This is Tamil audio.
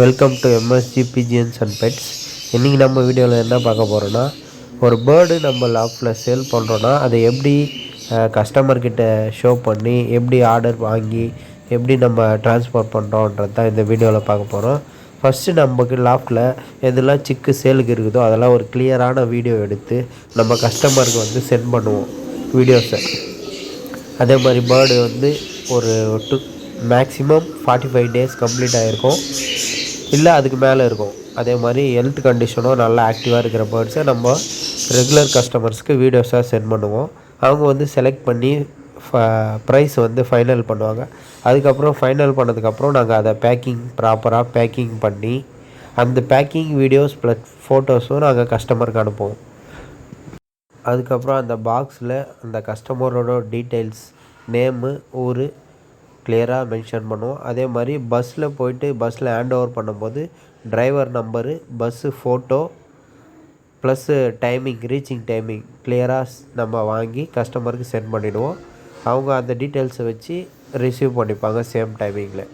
Welcome to MSG BGNs and pets. இன்றைக்கி நம்ம வீடியோவில் என்ன பார்க்க போகிறோன்னா, ஒரு பேர்டு நம்ம லாஃப்டில் சேல் பண்ணுறோன்னா அதை எப்படி கஸ்டமர்கிட்ட ஷோ பண்ணி எப்படி ஆர்டர் வாங்கி எப்படி நம்ம ட்ரான்ஸ்போர்ட் பண்ணுறோன்றது தான் இந்த வீடியோவில் பார்க்க போகிறோம். ஃபஸ்ட்டு நமக்கு லாஃப்டில் எதெல்லாம் சிக்கு சேலுக்கு இருக்குதோ அதெல்லாம் ஒரு கிளியரான வீடியோ எடுத்து நம்ம கஸ்டமருக்கு வந்து சென்ட் பண்ணுவோம் வீடியோஸை. அதே மாதிரி பேர்டு வந்து ஒரு மேக்ஸிமம் 45 days கம்ப்ளீட் ஆகிருக்கும், இல்லை அதுக்கு மேலே இருக்கும். அதே மாதிரி ஹெல்த் கண்டிஷனும் நல்லா ஆக்டிவாக இருக்கிற பேர்ட்ஸை நம்ம ரெகுலர் கஸ்டமர்ஸ்க்கு வீடியோஸாக சென்ட் பண்ணுவோம். அவங்க வந்து செலக்ட் பண்ணி ப்ரைஸ் வந்து ஃபைனல் பண்ணுவாங்க. அதுக்கப்புறம் ஃபைனல் பண்ணதுக்கப்புறம் நாங்கள் அதை ப்ராப்பராக பேக்கிங் பண்ணி அந்த பேக்கிங் வீடியோஸ் ப்ளஸ் ஃபோட்டோஸும் நாங்கள் கஸ்டமருக்கு அனுப்புவோம். அதுக்கப்புறம் அந்த பாக்ஸில் அந்த கஸ்டமரோட டீட்டெயில்ஸ், நேமு, ஊர் கிளியராக மென்ஷன் பண்ணுவோம். அதே மாதிரி பஸ்ஸில் ஹேண்ட் ஓவர் பண்ணும்போது driver number, bus photo plus timing, reaching timing கிளியராக நம்ம வாங்கி கஸ்டமருக்கு சென்ட் பண்ணிவிடுவோம். அவங்க அந்த டீட்டெயில்ஸை வச்சு ரிசீவ் பண்ணிப்பாங்க சேம் டைமிங்கில்.